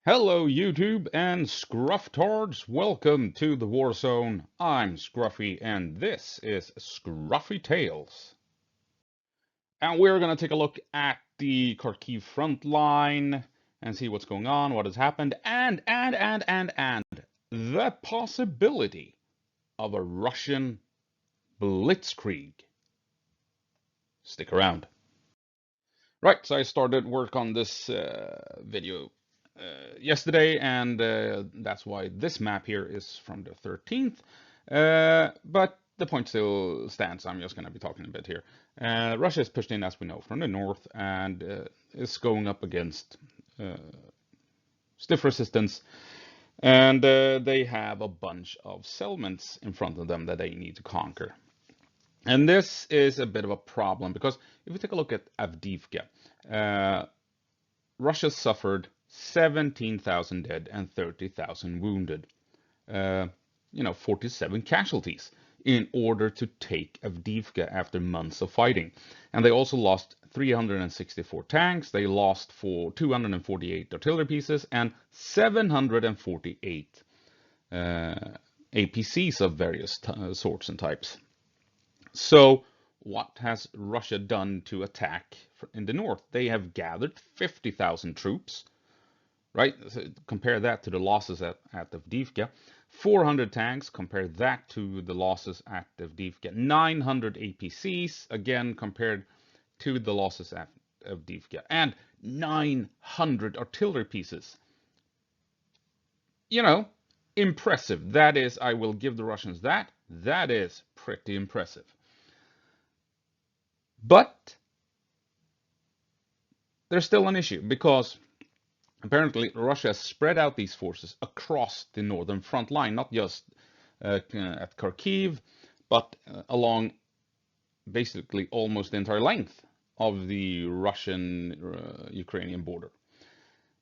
Hello YouTube and Scrufftards, welcome to the War Zone. I'm Scruffy and this is Scruffy Tales. And we're gonna take a look at the Kharkiv front line and see what's going on, what has happened, and the possibility of a Russian Blitzkrieg. Stick around. Right, so I started work on this video yesterday, and that's why this map here is from the 13th. But the point still stands. I'm just going to be talking a bit here. Russia is pushed in, as we know, from the north and is going up against stiff resistance. And they have a bunch of settlements in front of them that they need to conquer. And this is a bit of a problem because if we take a look at Avdiivka, Russia suffered 17,000 dead and 30,000 wounded. 47 casualties in order to take Avdiivka after months of fighting. And they also lost 364 tanks, they lost 248 artillery pieces and 748 APCs of various sorts and types. So what has Russia done to attack in the north? They have gathered 50,000 troops, right? So compare that to the losses at Avdiivka. 400 tanks, compare that to the losses at Avdiivka. 900 APCs, again, compared to the losses at Avdiivka. And 900 artillery pieces. Impressive. That is, I will give the Russians that. That is pretty impressive. But there's still an issue because apparently Russia has spread out these forces across the northern front line, not just at Kharkiv, but along basically almost the entire length of the Russian-Ukrainian border.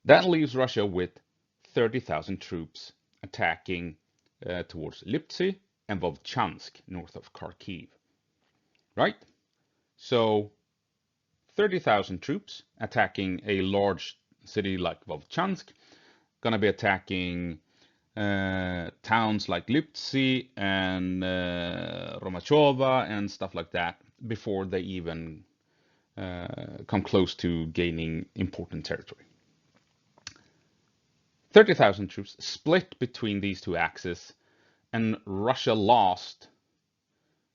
That leaves Russia with 30,000 troops attacking towards Liptsy and Vovchansk, north of Kharkiv. Right? So 30,000 troops attacking a large city like Vovchansk, gonna be attacking towns like Liptsy and Romachova and stuff like that before they even come close to gaining important territory. 30,000 troops split between these two axes, and Russia lost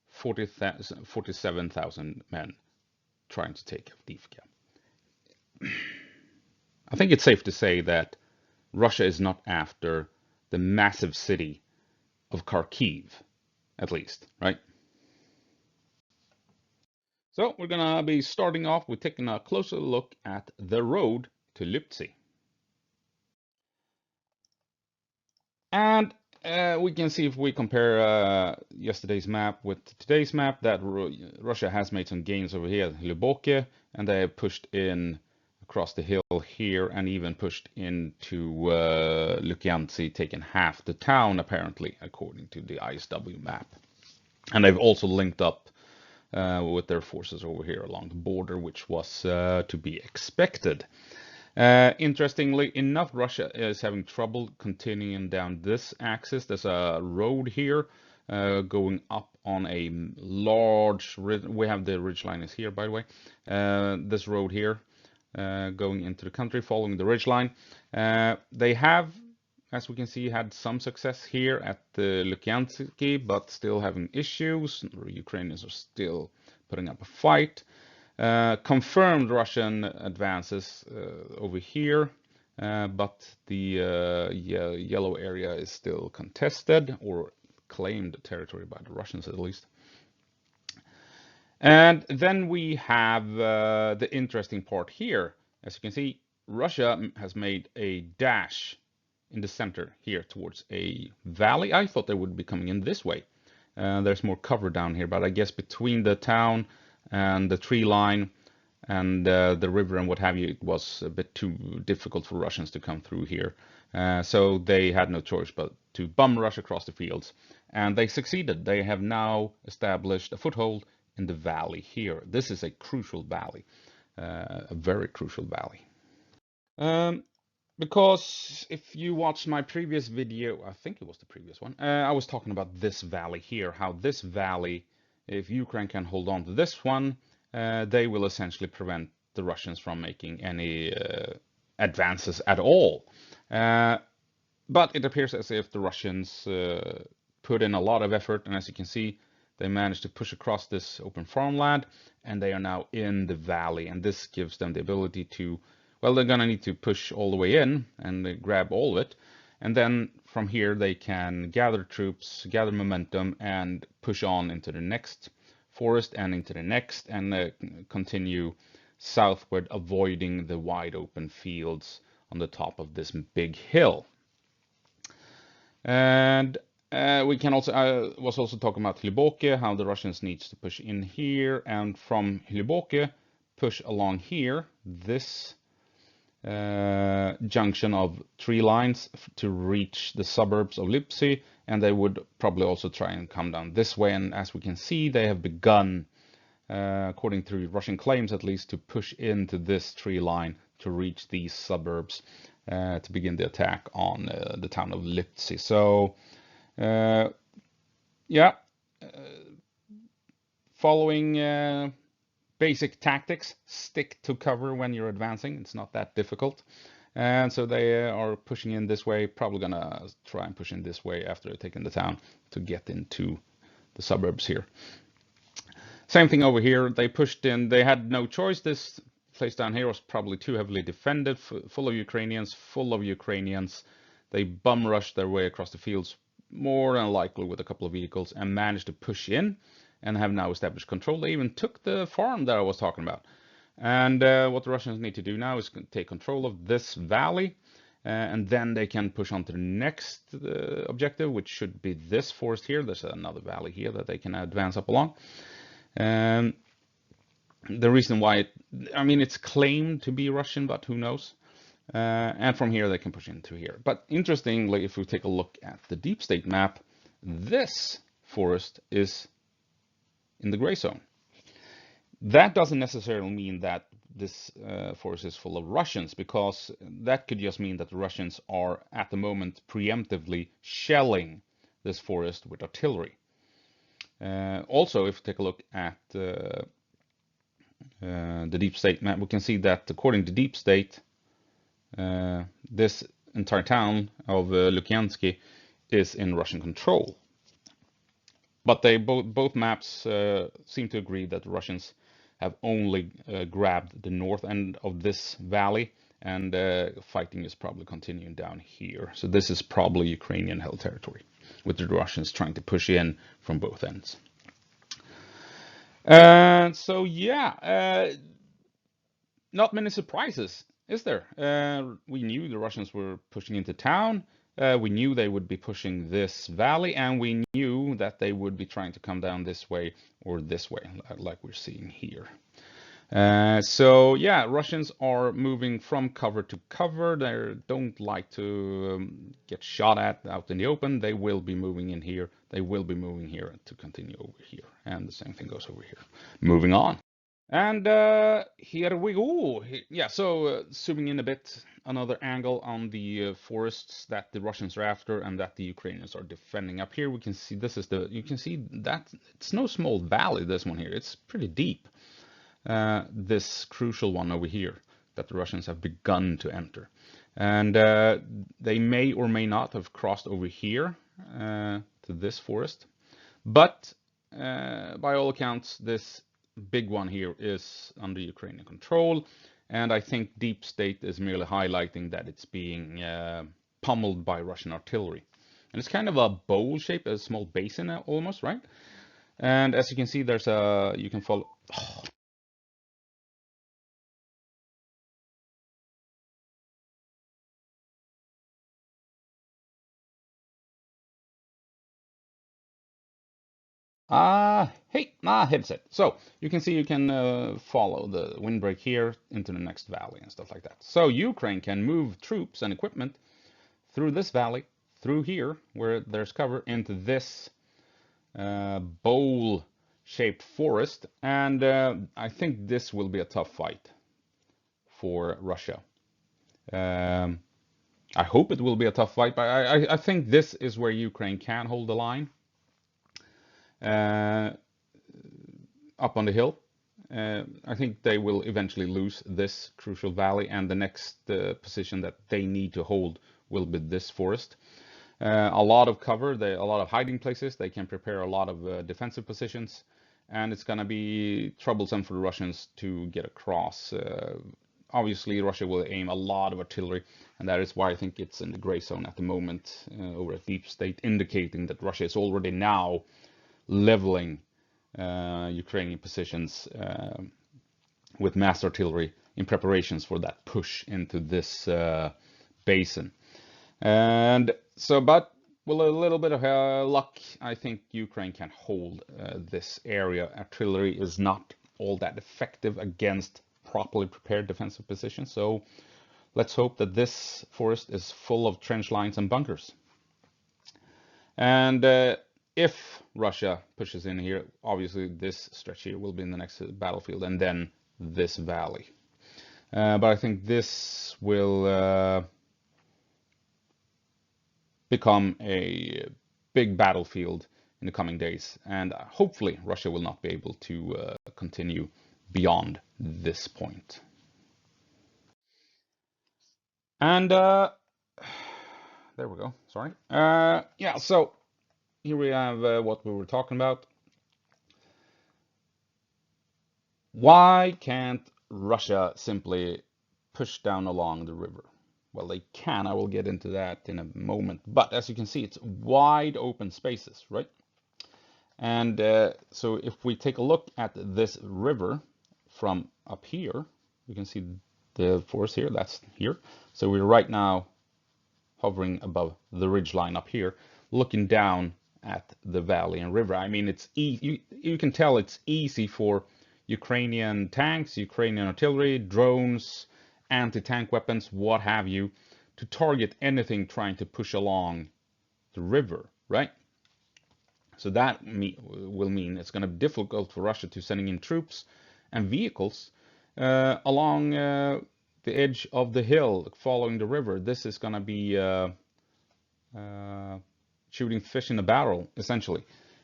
47,000 men trying to take Avdiivka. I think it's safe to say that Russia is not after the massive city of Kharkiv, at least, right? So we're gonna be starting off with taking a closer look at the road to Liptsy. And we can see if we compare yesterday's map with today's map that Russia has made some gains over here at Hlyboke, and they have pushed in across the hill here and even pushed into Lukyantsy, taken half the town apparently, according to the ISW map. And they've also linked up with their forces over here along the border, which was to be expected. Interestingly enough, Russia is having trouble continuing down this axis. There's a road here going up on a large, we have the ridgeline is here, by the way. This road here going into the country, following the ridgeline. They have, as we can see, had some success here at the Lukyantsy, but still having issues. The Ukrainians are still putting up a fight. Confirmed Russian advances over here, but the yellow area is still contested, or claimed territory by the Russians at least. And then we have the interesting part here. As you can see, Russia has made a dash in the center here towards a valley. I thought they would be coming in this way. There's more cover down here, but I guess between the town and the tree line and the river and what have you, it was a bit too difficult for Russians to come through here. So they had no choice but to bum rush across the fields. And they succeeded. They have now established a foothold in the valley here. This is a crucial valley, a very crucial valley. Because if you watched my previous video, I think it was the previous one, I was talking about this valley here, how this valley, if Ukraine can hold on to this one, they will essentially prevent the Russians from making any advances at all. But it appears as if the Russians put in a lot of effort, and as you can see, they managed to push across this open farmland, and they are now in the valley, and this gives them the ability to, well, they're gonna need to push all the way in and grab all of it, and then from here they can gather troops, gather momentum, and push on into the next forest and into the next, and continue southward, avoiding the wide open fields on the top of this big hill. And we can also, I was also talking about Hliboke, how the Russians needs to push in here, and from Hliboke, push along here, this junction of 3 lines to reach the suburbs of Lipsy, and they would probably also try and come down this way. And as we can see, they have begun, according to Russian claims at least, to push into this 3 line to reach these suburbs to begin the attack on the town of Lipsy. So, yeah, following basic tactics, stick to cover when you're advancing. It's not that difficult. And so they are pushing in this way, probably gonna try and push in this way after they've taken the town to get into the suburbs here. Same thing over here. They pushed in, they had no choice. This place down here was probably too heavily defended, full of Ukrainians. They bum rushed their way across the fields, more than likely with a couple of vehicles, and managed to push in and have now established control. They even took the farm that I was talking about. And what the Russians need to do now is take control of this valley, and then they can push on to the next objective, which should be this forest here. There's another valley here that they can advance up along. The reason why, I mean, it's claimed to be Russian, but who knows? And from here they can push into here. But interestingly, if we take a look at the deep state map, this forest is in the gray zone. That doesn't necessarily mean that this forest is full of Russians, because that could just mean that the Russians are at the moment preemptively shelling this forest with artillery. Also, if we take a look at the deep state map, we can see that according to deep state, this entire town of Lukyansky is in Russian control. But they both maps seem to agree that the Russians have only grabbed the north end of this valley, and fighting is probably continuing down here. So this is probably Ukrainian held territory, with the Russians trying to push in from both ends. So yeah, not many surprises, is there? We knew the Russians were pushing into town. We knew they would be pushing this valley, and we knew that they would be trying to come down this way or this way, like we're seeing here. So yeah, Russians are moving from cover to cover. They don't like to get shot at out in the open. They will be moving in here. They will be moving here to continue over here. And the same thing goes over here. Moving on. And here we go. Yeah, so zooming in a bit, another angle on the forests that the Russians are after and that the Ukrainians are defending. Up here we can see, this is the, you can see that it's no small valley, this one here. It's pretty deep. This crucial one over here that the Russians have begun to enter. And they may or may not have crossed over here to this forest. But by all accounts, this big one here is under Ukrainian control. And I think Deep State is merely highlighting that it's being pummeled by Russian artillery. And it's kind of a bowl shape, a small basin almost, right? And as you can see, there's a, you can follow. Oh. Headset. So you can see you can follow the windbreak here into the next valley and stuff like that. So Ukraine can move troops and equipment through this valley, through here where there's cover, into this bowl-shaped forest, and I think this will be a tough fight for Russia. I hope it will be a tough fight, but I think this is where Ukraine can hold the line uh, up on the hill. I think they will eventually lose this crucial valley, and the next position that they need to hold will be this forest. A lot of cover, a lot of hiding places. They can prepare a lot of defensive positions, and it's going to be troublesome for the Russians to get across. Obviously, Russia will aim a lot of artillery, and that is why I think it's in the gray zone at the moment over at Deep State, indicating that Russia is already now leveling Ukrainian positions with mass artillery in preparations for that push into this basin. And so, but with a little bit of luck, I think Ukraine can hold this area. Artillery is not all that effective against properly prepared defensive positions. So let's hope that this forest is full of trench lines and bunkers. And if Russia pushes in here, obviously this stretch here will be in the next battlefield, and then this valley. But I think this will become a big battlefield in the coming days, and hopefully Russia will not be able to continue beyond this point. And there we go. Sorry. Yeah. So here we have what we were talking about. Why can't Russia simply push down along the river? Well, they can. I will get into that in a moment. But as you can see, it's wide open spaces, right? And so if we take a look at this river from up here, you can see the forest here, that's here. So we're right now hovering above the ridge line up here, looking down at the valley and river. I mean, it's you can tell it's easy for Ukrainian tanks, Ukrainian artillery, drones, anti-tank weapons, what have you, to target anything trying to push along the river, right? So that will mean it's going to be difficult for Russia to sending in troops and vehicles along the edge of the hill following the river. This is going to be shooting fish in a barrel, essentially,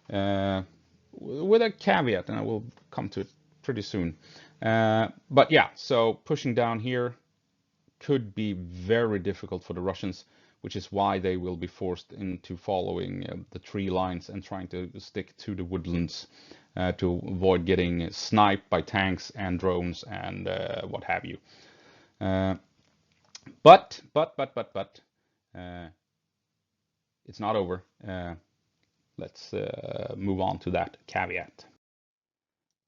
with a caveat, and I will come to it pretty soon. But yeah, so pushing down here could be very difficult for the Russians, which is why they will be forced into following the tree lines and trying to stick to the woodlands to avoid getting sniped by tanks and drones and what have you. But it's not over. Let's move on to that caveat.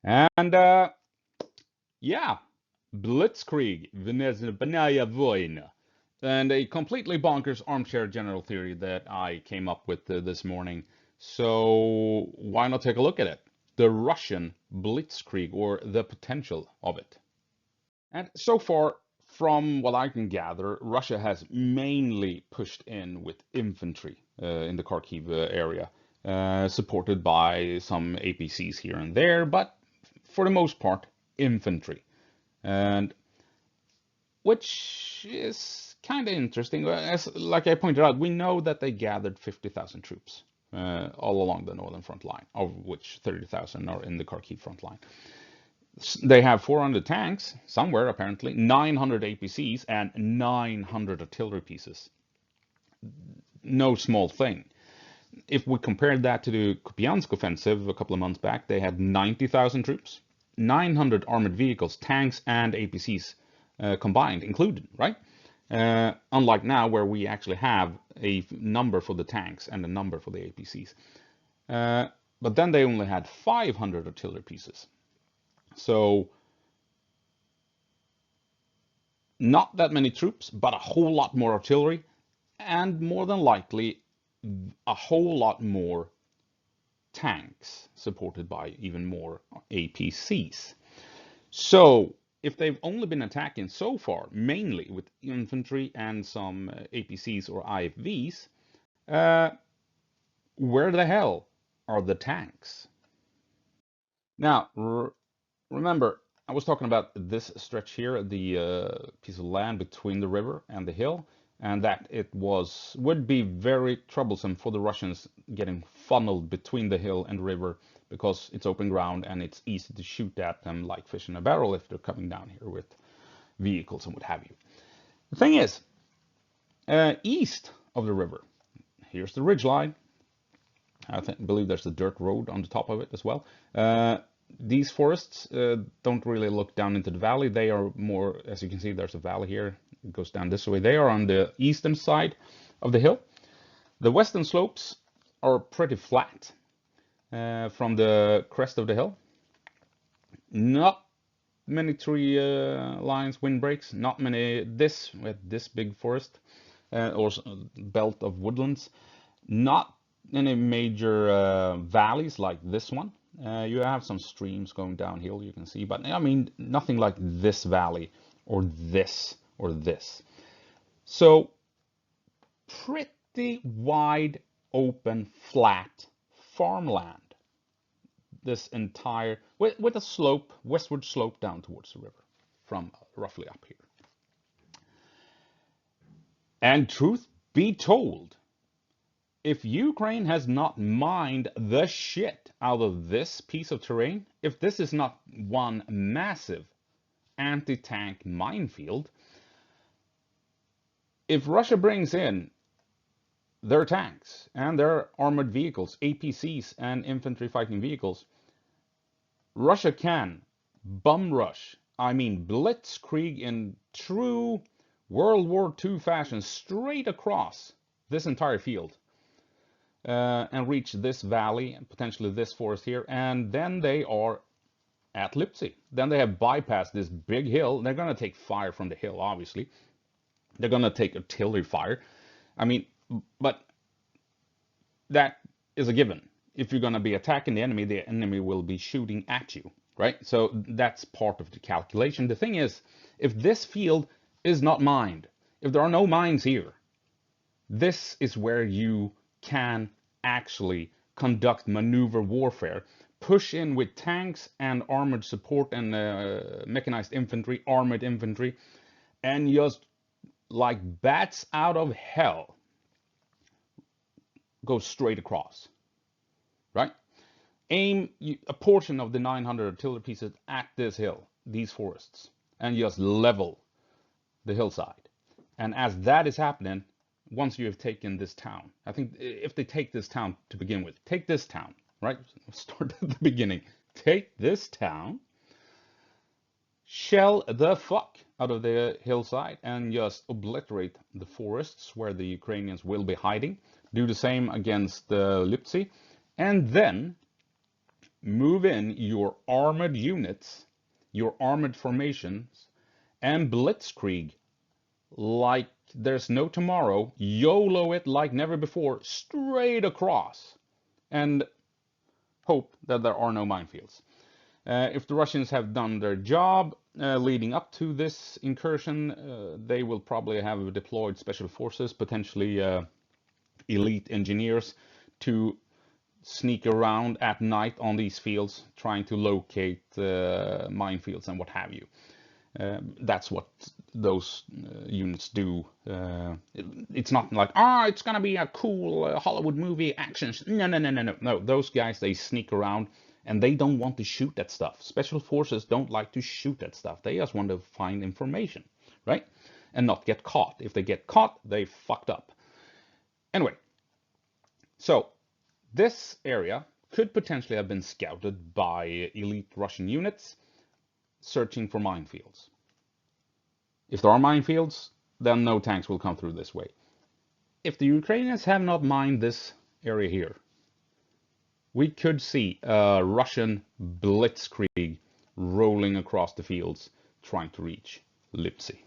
And yeah, Blitzkrieg, Venezia Voin, and a completely bonkers armchair general theory that I came up with this morning. So why not take a look at it? The Russian Blitzkrieg, or the potential of it. And so far, from what I can gather, Russia has mainly pushed in with infantry in the Kharkiv area, supported by some APCs here and there, but for the most part, infantry. And which is kind of interesting. As like I pointed out, we know that they gathered 50,000 troops all along the northern front line, of which 30,000 are in the Kharkiv front line. They have 400 tanks somewhere, apparently, 900 APCs, and 900 artillery pieces. No small thing. If we compare that to the Kupiansk offensive a couple of months back, they had 90,000 troops, 900 armored vehicles, tanks, and APCs combined, included, right? Unlike now, where we actually have a number for the tanks and a number for the APCs. But then they only had 500 artillery pieces. So not that many troops, but a whole lot more artillery, and more than likely a whole lot more tanks, supported by even more APCs. So if they've only been attacking so far, mainly with infantry and some APCs or IFVs, where the hell are the tanks? Now, remember, I was talking about this stretch here, the piece of land between the river and the hill. and that it would be very troublesome for the Russians getting funneled between the hill and river, because it's open ground and it's easy to shoot at them like fish in a barrel if they're coming down here with vehicles and what have you. The thing is, east of the river, here's the ridge line. I believe there's a dirt road on the top of it as well. These forests don't really look down into the valley. They are more, as you can see, there's a valley here. It goes down this way. They are on the eastern side of the hill. The western slopes are pretty flat from the crest of the hill. Not many tree lines, windbreaks, not many, with this big forest or belt of woodlands. Not any major valleys like this one. You have some streams going downhill, you can see, but I mean, nothing like this valley or this or this. So pretty wide open flat farmland, this entire, with a slope, westward slope down towards the river from roughly up here. And truth be told, if Ukraine has not mined the shit out of this piece of terrain, if this is not one massive anti-tank minefield, if Russia brings in their tanks and their armored vehicles, APCs and infantry fighting vehicles, Russia can bum rush, I mean Blitzkrieg in true World War II fashion, straight across this entire field. And reach this valley and potentially this forest here, and then they are at Lipsy. Then they have bypassed this big hill. They're going to take fire from the hill, obviously. They're going to take artillery fire. I mean, but that is a given. If you're going to be attacking the enemy will be shooting at you, right? So that's part of the calculation. The thing is, if this field is not mined, if there are no mines here, this is where you can actually conduct maneuver warfare, push in with tanks and armored support and mechanized infantry, armored infantry, and just like bats out of hell, go straight across, right? Aim a portion of the 900 artillery pieces at this hill, these forests, and just level the hillside. And as that is happening, once you have taken this town, I think if they take this town to begin with, take this town, right? Start at the beginning. Take this town, shell the fuck out of the hillside, and just obliterate the forests where the Ukrainians will be hiding. Do the same against Lipsy, and then move in your armored units, your armored formations, and blitzkrieg like there's no tomorrow, YOLO it like never before, straight across, and hope that there are no minefields. If the Russians have done their job leading up to this incursion, they will probably have deployed special forces, potentially elite engineers, to sneak around at night on these fields, trying to locate minefields and what have you. That's what those units do. It's not like, it's gonna be a cool Hollywood movie action. No. Those guys, they sneak around and they don't want to shoot at stuff. Special forces don't like to shoot at stuff. They just want to find information, right? And not get caught. If they get caught, they fucked up. Anyway, so this area could potentially have been scouted by elite Russian units searching for minefields. If there are minefields, then no tanks will come through this way. If the Ukrainians have not mined this area here, we could see a Russian blitzkrieg rolling across the fields trying to reach Lipsy.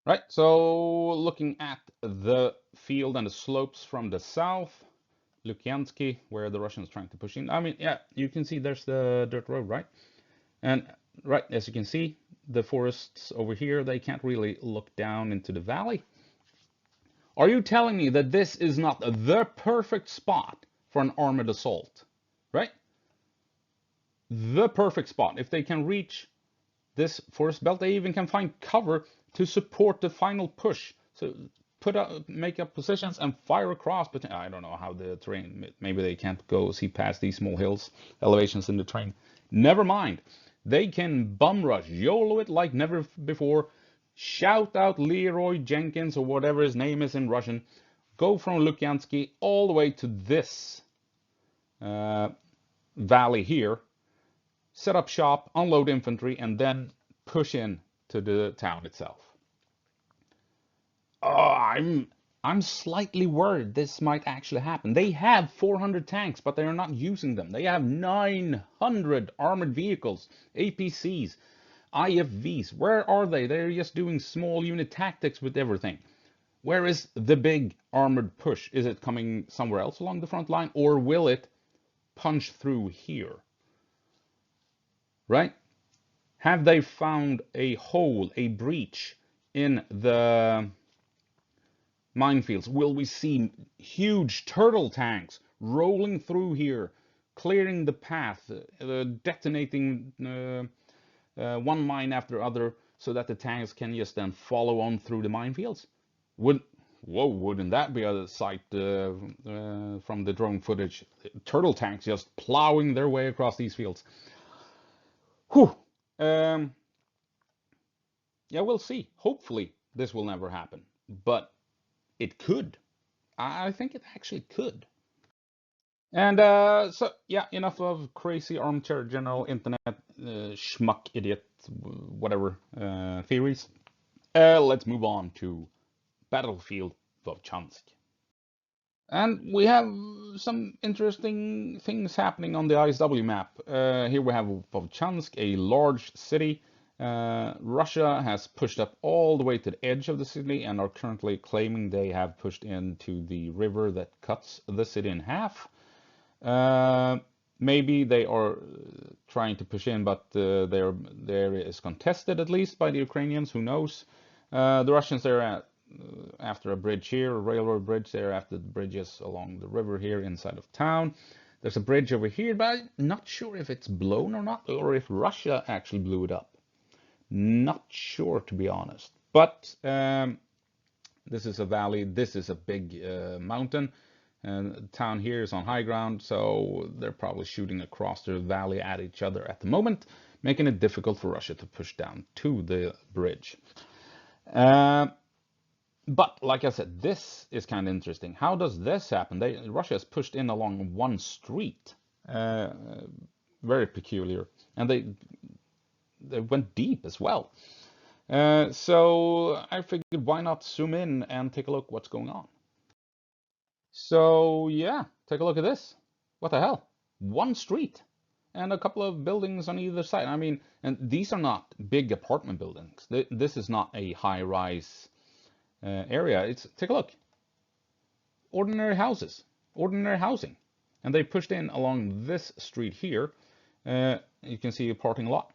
Right, so looking at the field and the slopes from the south, Lukyansky, where the Russians are trying to push in. I mean, yeah, you can see there's the dirt road, right? And right, as you can see, the forests over here, they can't really look down into the valley. Are you telling me that this is not the perfect spot for an armored assault, right? The perfect spot. If they can reach this forest belt, they even can find cover to support the final push. So make up positions and fire across. But I don't know how the terrain. Maybe they can't go see past these small hills, elevations in the terrain. Never mind. They can bum rush, YOLO it like never before. Shout out Leroy Jenkins or whatever his name is in Russian. Go from Lukyansky all the way to this valley here. Set up shop, unload infantry, and then push in to the town itself. Oh, I'm slightly worried this might actually happen. They have 400 tanks, but they are not using them. They have 900 armored vehicles, APCs, IFVs. Where are they? They're just doing small unit tactics with everything. Where is the big armored push? Is it coming somewhere else along the front line, or will it punch through here? Right? Have they found a hole, a breach in the minefields? Will we see huge turtle tanks rolling through here, clearing the path, detonating one mine after other, so that the tanks can just then follow on through the minefields? Wouldn't that be a sight from the drone footage? Turtle tanks just plowing their way across these fields. Whew. Yeah, we'll see. Hopefully this will never happen, but it could. I think it actually could. And so, yeah, enough of crazy armchair general internet schmuck idiot whatever theories. Let's move on to Battlefield Vovchansk. And we have some interesting things happening on the ISW map. Here we have Vovchansk, a large city. Russia has pushed up all the way to the edge of the city and are currently claiming they have pushed into the river that cuts the city in half. Maybe they are trying to push in, but their area is contested at least by the Ukrainians. Who knows? The Russians are after a bridge here, a railroad bridge. They're after the bridges along the river here inside of town. There's a bridge over here, but I'm not sure if it's blown or not, or if Russia actually blew it up. Not sure, to be honest. But this is a valley. This is a big mountain. And the town here is on high ground, so they're probably shooting across the valley at each other at the moment, making it difficult for Russia to push down to the bridge. But like I said, this is kind of interesting. How does this happen? Russia has pushed in along one street. Very peculiar. And they went deep as well. So I figured, why not zoom in and take a look what's going on. So yeah, take a look at this. What the hell? One street and a couple of buildings on either side. I mean, and these are not big apartment buildings. This is not a high-rise area. Take a look. Ordinary houses, ordinary housing. And they pushed in along this street here. You can see a parking lot.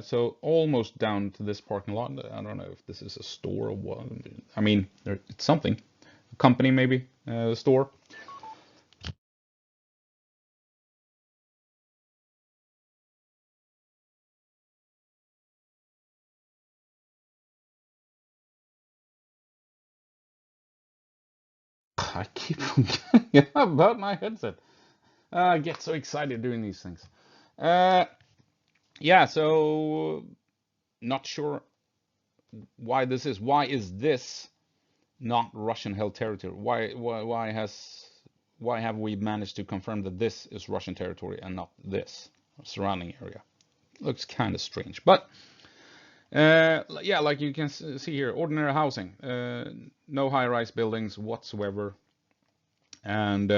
So almost down to this parking lot. I don't know if this is a store or what. I mean, it's something. A company maybe, a store. I keep forgetting about my headset. I get so excited doing these things. Yeah, so not sure why this is. Why is this not Russian-held territory? Why have we managed to confirm that this is Russian territory and not this surrounding area? Looks kind of strange, but yeah, like you can see here, ordinary housing, no high-rise buildings whatsoever, and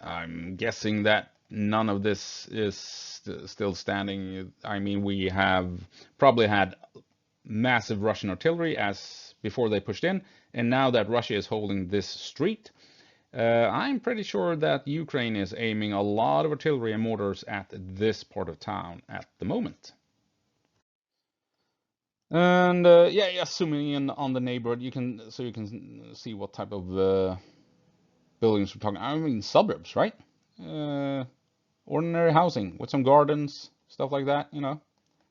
I'm guessing that none of this is still standing. I mean, we have probably had massive Russian artillery as before they pushed in, and now that Russia is holding this street, I'm pretty sure that Ukraine is aiming a lot of artillery and mortars at this part of town at the moment. And yeah, zooming in on the neighborhood, you can see what type of buildings we're talking. I mean, suburbs, right? Ordinary housing with some gardens, stuff like that, you know,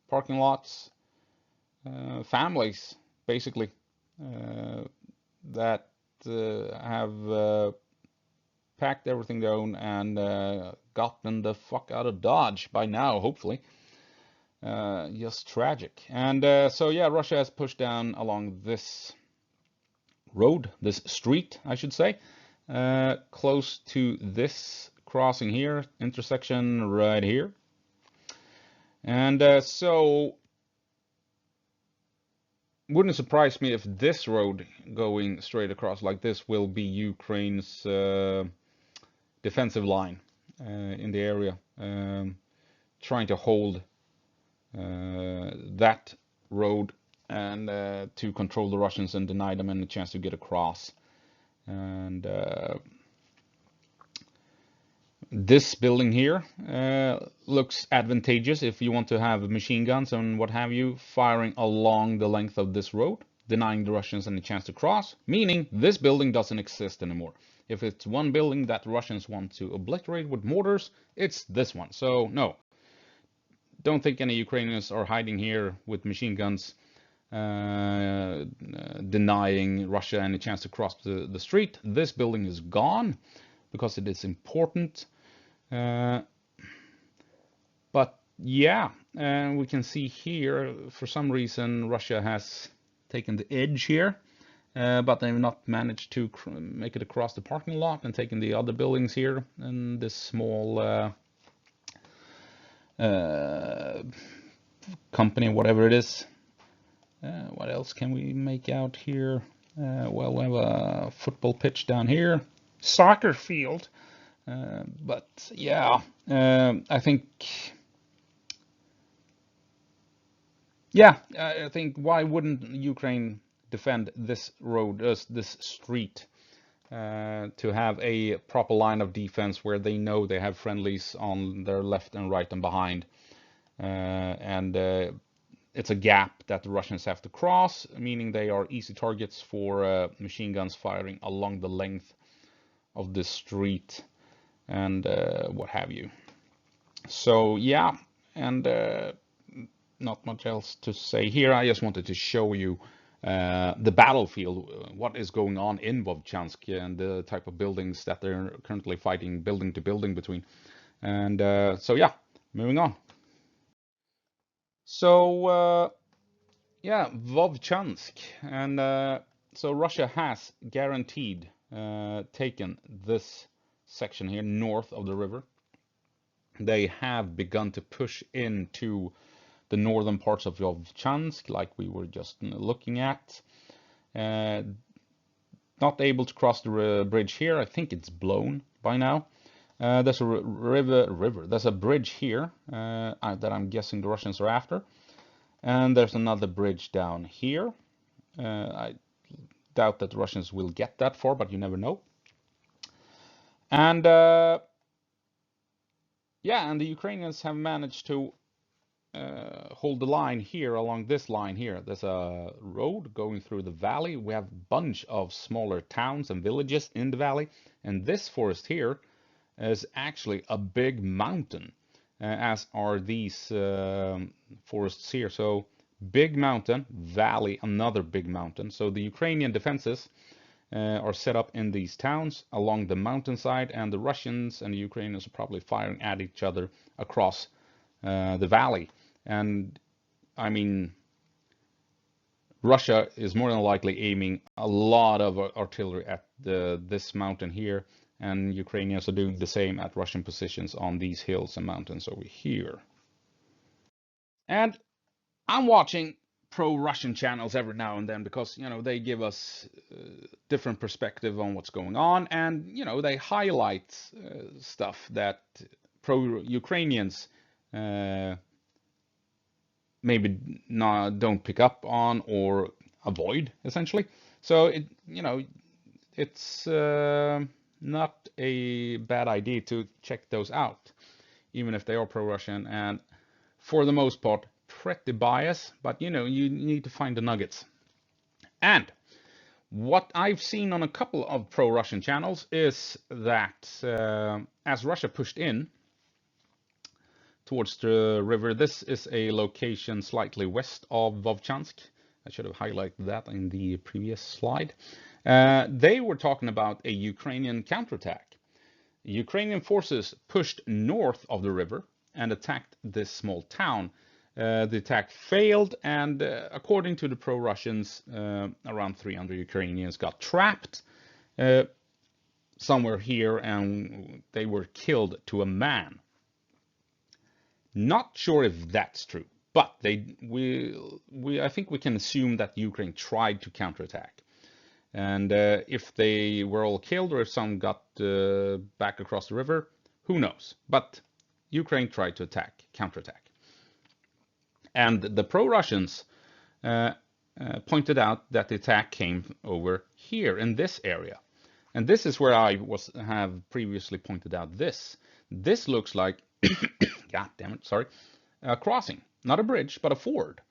parking lots, families, basically. that have packed everything down and gotten the fuck out of Dodge by now, hopefully. Just tragic. And so yeah, Russia has pushed down along this road, this street, I should say, close to this crossing here, intersection right here. And so wouldn't surprise me if this road going straight across like this will be Ukraine's defensive line in the area, trying to hold that road and to control the Russians and deny them any chance to get across. And this building here looks advantageous if you want to have machine guns and what have you firing along the length of this road, denying the Russians any chance to cross, meaning this building doesn't exist anymore. If it's one building that the Russians want to obliterate with mortars, it's this one. So no, don't think any Ukrainians are hiding here with machine guns, denying Russia any chance to cross the street. This building is gone because it is important. But yeah, we can see here, for some reason, Russia has taken the edge here, but they've not managed to make it across the parking lot and taken the other buildings here and this small company, whatever it is. What else can we make out here? Well, we have a football pitch down here, soccer field. But yeah, I think, why wouldn't Ukraine defend this road, this street, to have a proper line of defense where they know they have friendlies on their left and right and behind, and it's a gap that the Russians have to cross, meaning they are easy targets for machine guns firing along the length of this street and what have you. So yeah, and not much else to say here. I just wanted to show you the battlefield, what is going on in Vovchansk and the type of buildings that they're currently fighting building to building between. And so yeah, moving on. So yeah, Vovchansk, and so Russia has guaranteed taken this section here north of the river. They have begun to push into the northern parts of Vovchansk, like we were just looking at. Not able to cross the bridge here. I think it's blown by now. There's a river. There's a bridge here that I'm guessing the Russians are after. And there's another bridge down here. I doubt that the Russians will get that far, but you never know. And yeah, and the Ukrainians have managed to hold the line here along this line here. There's a road going through the valley. We have a bunch of smaller towns and villages in the valley. And this forest here is actually a big mountain, as are these forests here. So big mountain, valley, another big mountain. So the Ukrainian defenses are set up in these towns along the mountainside, and the Russians and the Ukrainians are probably firing at each other across the valley. And I mean, Russia is more than likely aiming a lot of artillery at this mountain here, and Ukrainians are doing the same at Russian positions on these hills and mountains over here. And I'm watching pro-Russian channels every now and then because, you know, they give us different perspective on what's going on, and, you know, they highlight stuff that pro-Ukrainians maybe don't pick up on or avoid, essentially. So it, you know, it's not a bad idea to check those out, even if they are pro-Russian and for the most part pretty biased. But you know, you need to find the nuggets. And what I've seen on a couple of pro-Russian channels is that as Russia pushed in towards the river, this is a location slightly west of Vovchansk, I should have highlighted that in the previous slide. They were talking about a Ukrainian counterattack. Ukrainian forces pushed north of the river and attacked this small town. The attack failed, and according to the pro-Russians, around 300 Ukrainians got trapped somewhere here, and they were killed to a man. Not sure if that's true, but I think we can assume that Ukraine tried to counterattack. And if they were all killed or if some got back across the river, who knows? But Ukraine tried to counterattack. And the pro-Russians pointed out that the attack came over here in this area. And this is where I have previously pointed out this. This looks like, God damn it, sorry, a crossing, not a bridge, but a ford.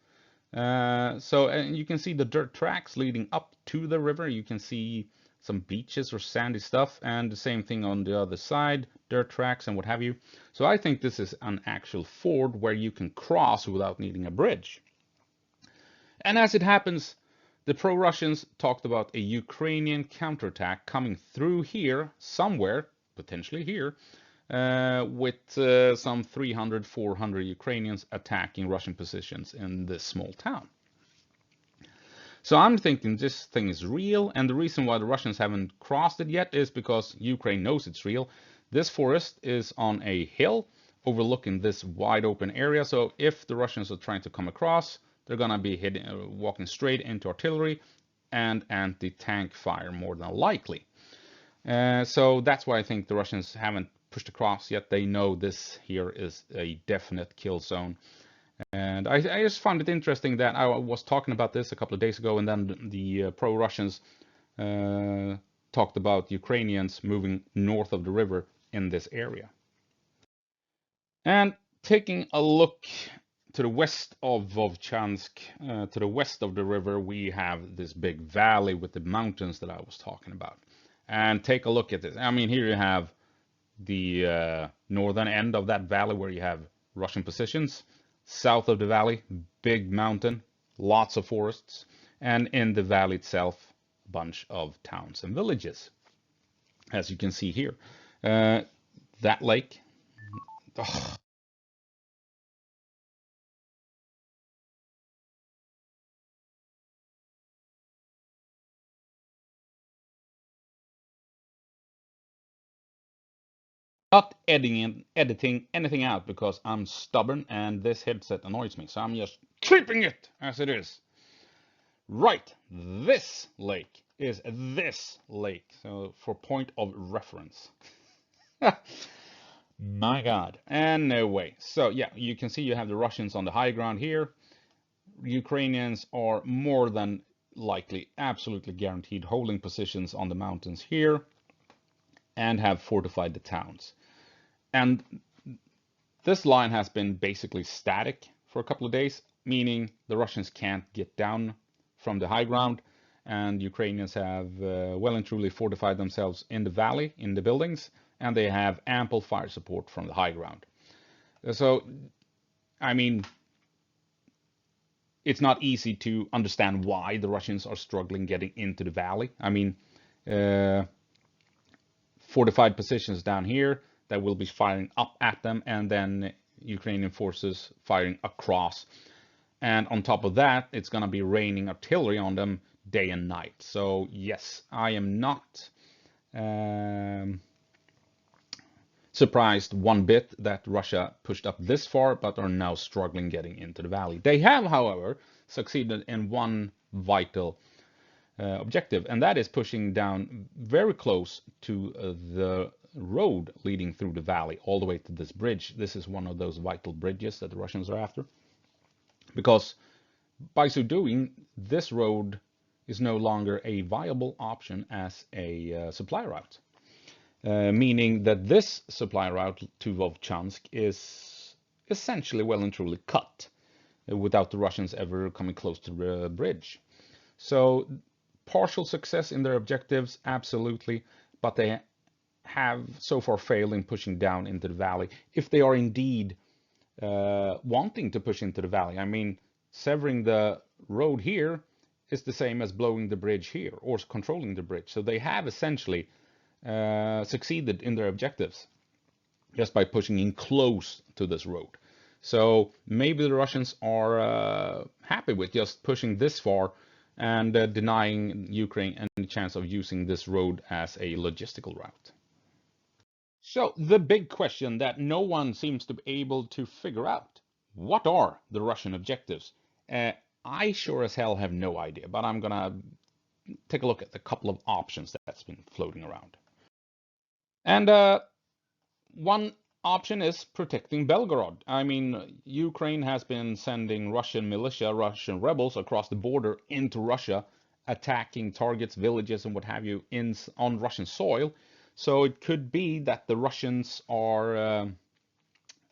So you can see the dirt tracks leading up to the river. You can see some beaches or sandy stuff, and the same thing on the other side, dirt tracks and what have you. So I think this is an actual ford where you can cross without needing a bridge. And as it happens, the pro-Russians talked about a Ukrainian counterattack coming through here somewhere, potentially here, with some 300, 400 Ukrainians attacking Russian positions in this small town. So I'm thinking this thing is real, and the reason why the Russians haven't crossed it yet is because Ukraine knows it's real. This forest is on a hill overlooking this wide open area, so if the Russians are trying to come across, they're gonna be walking straight into artillery and anti-tank fire more than likely. So that's why I think the Russians haven't pushed across yet. They know this here is a definite kill zone. And I just found it interesting that I was talking about this a couple of days ago, and then the pro-Russians talked about Ukrainians moving north of the river in this area. And taking a look to the west of Vovchansk, to the west of the river, we have this big valley with the mountains that I was talking about. And take a look at this. I mean, here you have the northern end of that valley where you have Russian positions. South of the valley, big mountain, lots of forests, and in the valley itself, a bunch of towns and villages. As you can see here, that lake. Ugh. Not editing anything out because I'm stubborn and this headset annoys me, so I'm just keeping it as it is. Right, this lake is this lake, so for point of reference. My God. Anyway, so yeah, you can see you have the Russians on the high ground here. Ukrainians are more than likely, absolutely guaranteed, holding positions on the mountains here and have fortified the towns. And this line has been basically static for a couple of days, meaning the Russians can't get down from the high ground, and Ukrainians have well and truly fortified themselves in the valley, in the buildings, and they have ample fire support from the high ground. So, I mean, it's not easy to understand why the Russians are struggling getting into the valley. I mean, fortified positions down here that will be firing up at them, and then Ukrainian forces firing across. And on top of that, it's going to be raining artillery on them day and night. So yes, I am not surprised one bit that Russia pushed up this far, but are now struggling getting into the valley. They have, however, succeeded in one vital objective, and that is pushing down very close to the road leading through the valley all the way to this bridge. This is one of those vital bridges that the Russians are after, because by so doing, this road is no longer a viable option as a supply route, meaning that this supply route to Vovchansk is essentially well and truly cut without the Russians ever coming close to the bridge. So partial success in their objectives, absolutely, but they have so far failed in pushing down into the valley. If they are indeed wanting to push into the valley, I mean, severing the road here is the same as blowing the bridge here or controlling the bridge. So they have essentially succeeded in their objectives just by pushing in close to this road. So maybe the Russians are happy with just pushing this far and denying Ukraine any chance of using this road as a logistical route. So the big question that no one seems to be able to figure out, what are the Russian objectives? I sure as hell have no idea, but I'm gonna take a look at a couple of options that's been floating around. And one option is protecting Belgorod. I mean, Ukraine has been sending Russian militia, Russian rebels across the border into Russia, attacking targets, villages, and what have you on Russian soil. So it could be that the Russians are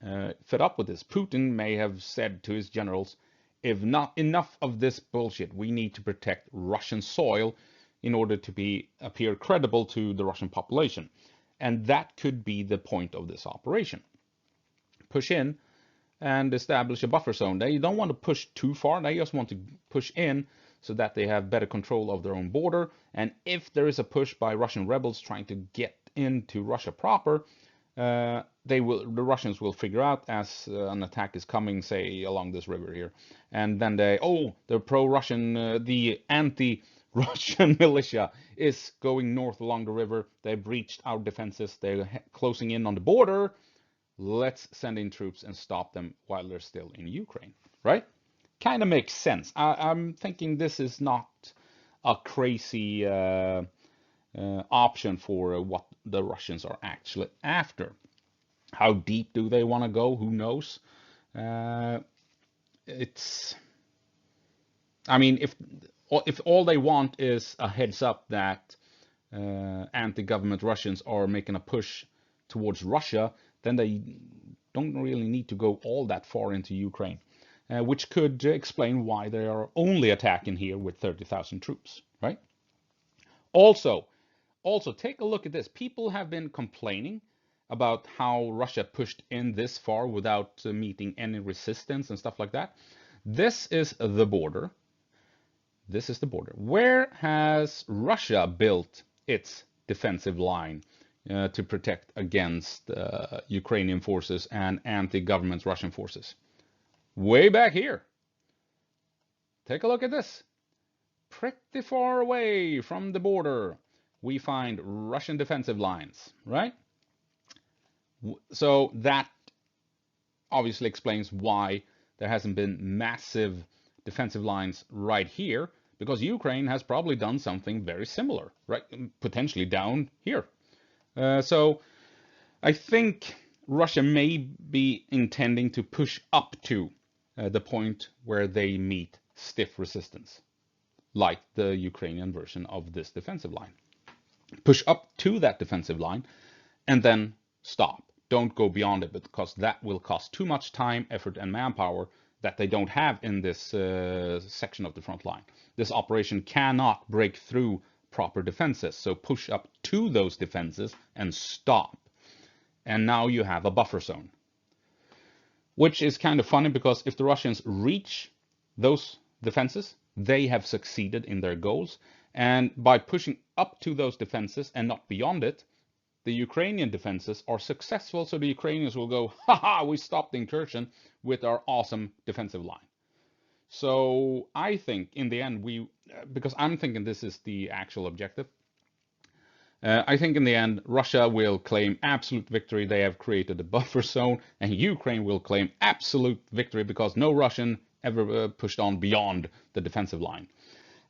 fed up with this. Putin may have said to his generals, if not enough of this bullshit, we need to protect Russian soil in order to appear credible to the Russian population. And that could be the point of this operation. Push in and establish a buffer zone. They don't want to push too far. They just want to push in so that they have better control of their own border. And if there is a push by Russian rebels trying to get into Russia proper, the Russians will figure out as an attack is coming, say along this river here, and then the pro-Russian, the anti-Russian militia is going north along the river. They breached our defenses. They're closing in on the border. Let's send in troops and stop them while they're still in Ukraine, right? Kind of makes sense. I'm thinking this is not a crazy option for what the Russians are actually after. How deep do they want to go? Who knows? I mean, if all they want is a heads up that anti-government Russians are making a push towards Russia, then they don't really need to go all that far into Ukraine, which could explain why they are only attacking here with 30,000 troops, right? Also, take a look at this. People have been complaining about how Russia pushed in this far without meeting any resistance and stuff like that. This is the border. This is the border. Where has Russia built its defensive line to protect against Ukrainian forces and anti-government Russian forces? Way back here. Take a look at this. Pretty far away from the border, we find Russian defensive lines, right? So that obviously explains why there hasn't been massive defensive lines right here, because Ukraine has probably done something very similar, right? Potentially down here. So I think Russia may be intending to push up to the point where they meet stiff resistance, like the Ukrainian version of this defensive line. Push up to that defensive line and then stop. Don't go beyond it, because that will cost too much time, effort, and manpower that they don't have in this section of the front line. This operation cannot break through proper defenses, so push up to those defenses and stop. And now you have a buffer zone, which is kind of funny, because if the Russians reach those defenses, they have succeeded in their goals. And by pushing up to those defenses and not beyond it, the Ukrainian defenses are successful, so the Ukrainians will go, haha, we stopped the incursion with our awesome defensive line. So I think in the end, because I'm thinking this is the actual objective, I think in the end, Russia will claim absolute victory. They have created a buffer zone, and Ukraine will claim absolute victory because no Russian ever pushed on beyond the defensive line.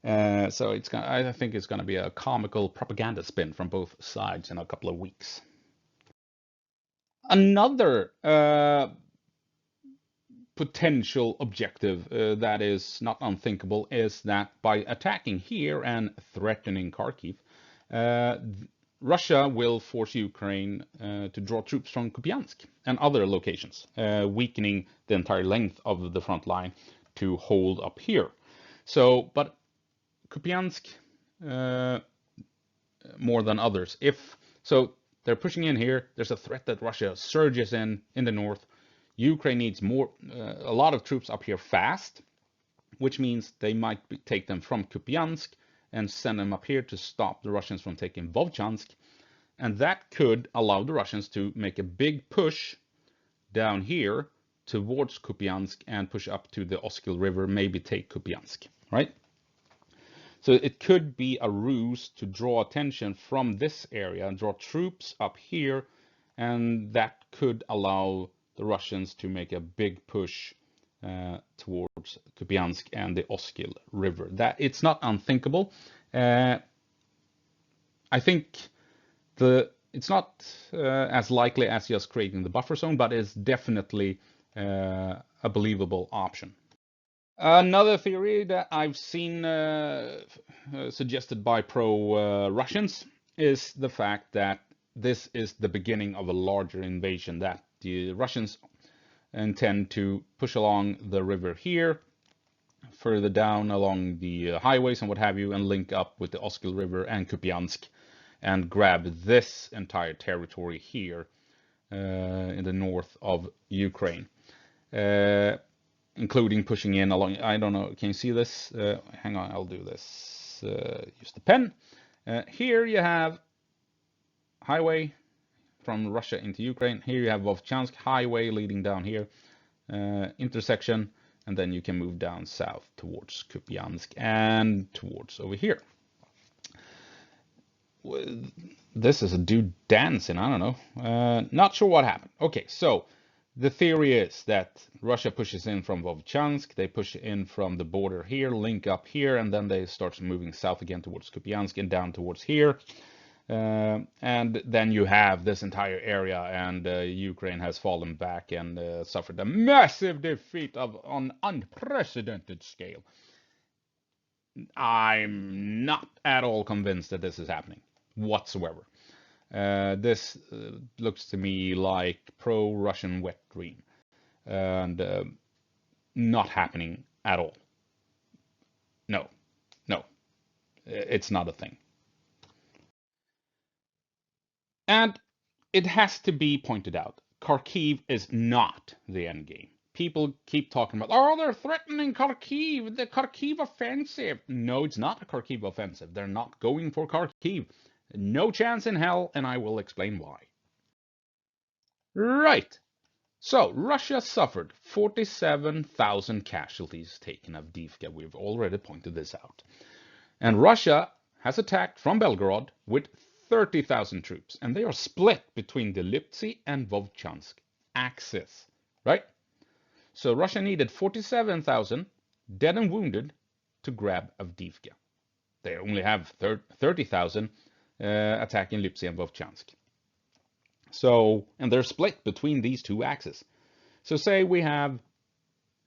So I think it's going to be a comical propaganda spin from both sides in a couple of weeks. Another potential objective that is not unthinkable is that by attacking here and threatening Kharkiv, Russia will force Ukraine to draw troops from Kupiansk and other locations, weakening the entire length of the front line to hold up here. So, but Kupiansk more than others. So they're pushing in here. There's a threat that Russia surges in the north. Ukraine needs a lot of troops up here fast. which means they might take them from Kupiansk and send them up here to stop the Russians from taking Vovchansk. And that could allow the Russians to make a big push down here towards Kupiansk and push up to the Oskil River, maybe take Kupiansk, right? So it could be a ruse to draw attention from this area and draw troops up here, and that could allow the Russians to make a big push towards Kupiansk and the Oskil River. That it's not unthinkable. I think it's not as likely as just creating the buffer zone, but it's definitely a believable option. Another theory that I've seen suggested by pro-Russians is the fact that this is the beginning of a larger invasion, that the Russians intend to push along the river here, further down along the highways and what have you, and link up with the Oskil River and Kupiansk and grab this entire territory here in the north of Ukraine. Including pushing in along, I don't know, can you see this? Hang on, I'll do this. Use the pen. Here you have highway from Russia into Ukraine. Here you have Vovchansk highway leading down here, intersection, and then you can move down south towards Kupiansk and towards over here. This is a dude dancing, I don't know. Not sure what happened. Okay, so the theory is that Russia pushes in from Vovchansk, they push in from the border here, link up here, and then they start moving south again towards Kupiansk and down towards here. And then you have this entire area, and Ukraine has fallen back and suffered a massive defeat on unprecedented scale. I'm not at all convinced that this is happening whatsoever. This looks to me like pro-Russian wet dream, and not happening at all. No, it's not a thing. And it has to be pointed out, Kharkiv is not the end game. People keep talking about, oh, they're threatening Kharkiv, the Kharkiv offensive. No, it's not a Kharkiv offensive. They're not going for Kharkiv. No chance in hell, and I will explain why. Right. So, Russia suffered 47,000 casualties taken of Avdiivka. We've already pointed this out. And Russia has attacked from Belgorod with 30,000 troops, and they are split between the Liptsy and Vovchansk axis, right? So Russia needed 47,000 dead and wounded to grab Avdiivka. They only have 30,000 attacking Liptsy and Vovchansk. So, and they're split between these two axes. So say we have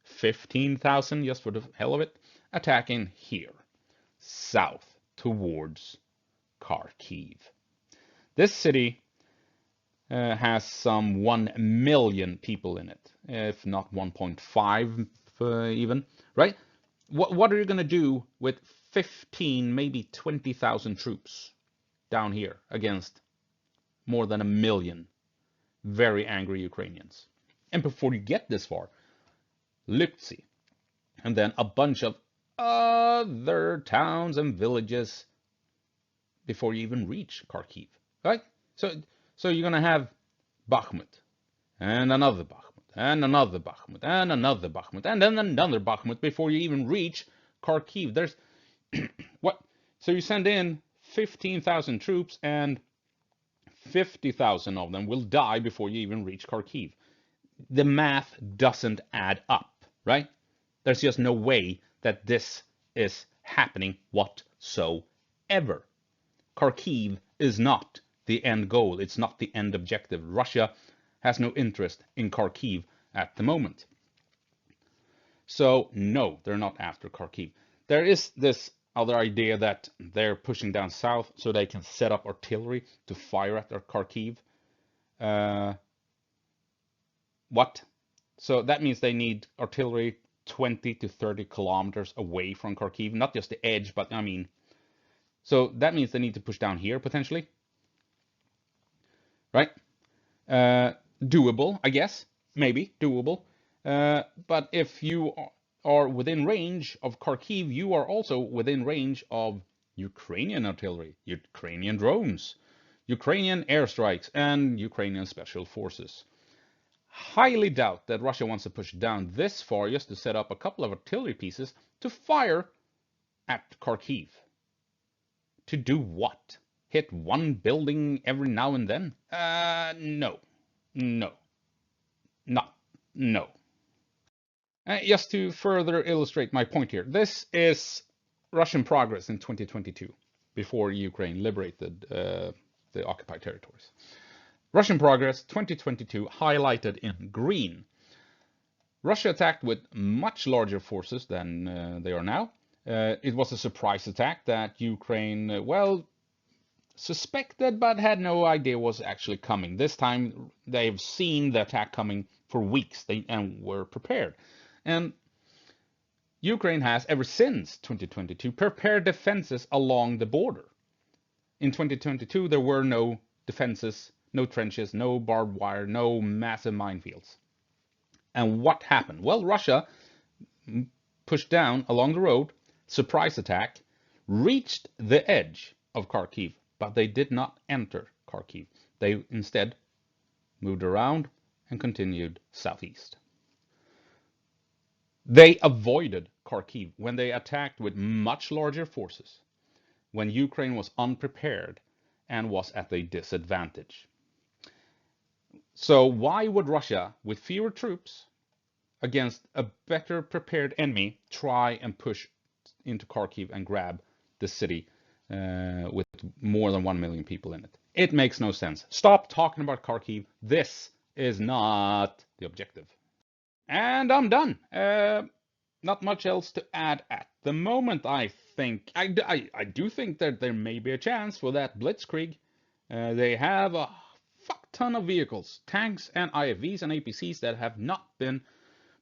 15,000, just for the hell of it, attacking here, south towards Kharkiv. This city has some 1 million people in it, if not 1.5 even, right? What are you going to do with 15, maybe 20,000 troops down here against more than 1 million very angry Ukrainians? And before you get this far, Liptsy, and then a bunch of other towns and villages before you even reach Kharkiv, right? So you're gonna have Bakhmut, and another Bakhmut, and another Bakhmut, and another Bakhmut, and then another Bakhmut before you even reach Kharkiv. There's what? So you send in 15,000 troops, and 50,000 of them will die before you even reach Kharkiv. The math doesn't add up, right? There's just no way that this is happening whatsoever. Kharkiv is not the end goal. It's not the end objective. Russia has no interest in Kharkiv at the moment. So no, they're not after Kharkiv. There is this other idea that they're pushing down south so they can set up artillery to fire at their Kharkiv. What? So that means they need artillery 20 to 30 kilometers away from Kharkiv, not just the edge, but I mean, so that means they need to push down here potentially, right? Doable, I guess, maybe doable. But if you are within range of Kharkiv, you are also within range of Ukrainian artillery, Ukrainian drones, Ukrainian airstrikes, and Ukrainian special forces. Highly doubt that Russia wants to push down this far just to set up a couple of artillery pieces to fire at Kharkiv. To do what? Hit one building every now and then? No. No. No. Just to further illustrate my point here, this is Russian progress in 2022, before Ukraine liberated the occupied territories. Russian progress 2022 highlighted in green. Russia attacked with much larger forces than they are now. It was a surprise attack that Ukraine, well, suspected but had no idea was actually coming. This time they've seen the attack coming for weeks and were prepared. And Ukraine has, ever since 2022, prepared defenses along the border. In 2022, there were no defenses, no trenches, no barbed wire, no massive minefields. And what happened? Well, Russia pushed down along the road, surprise attack, reached the edge of Kharkiv, but they did not enter Kharkiv. They instead moved around and continued southeast. They avoided Kharkiv when they attacked with much larger forces, when Ukraine was unprepared and was at a disadvantage. So why would Russia, with fewer troops against a better prepared enemy, try and push into Kharkiv and grab the city with more than 1 million people in it? It makes no sense. Stop talking about Kharkiv. This is not the objective. And I'm done. Not much else to add at the moment, I think. I do think that there may be a chance for that Blitzkrieg. They have a fuck ton of vehicles, tanks and IFVs and APCs that have not been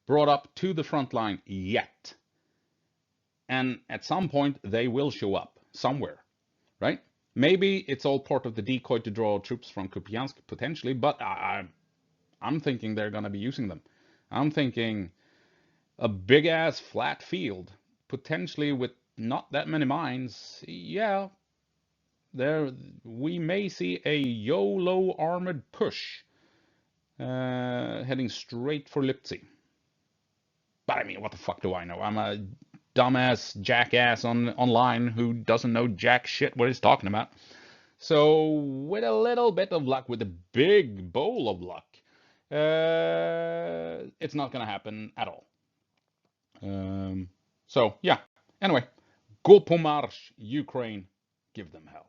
brought up to the front line yet. And at some point, they will show up somewhere, right? Maybe it's all part of the decoy to draw troops from Kupiansk, potentially, but I'm thinking they're going to be using them. I'm thinking a big-ass flat field, potentially with not that many mines. Yeah, there we may see a YOLO armored push heading straight for Liptzy. But I mean, what the fuck do I know? I'm a dumbass jackass online who doesn't know jack shit what he's talking about. So with a little bit of luck, with a big bowl of luck, it's not going to happen at all. So yeah, anyway, go po marsh, Ukraine, give them hell.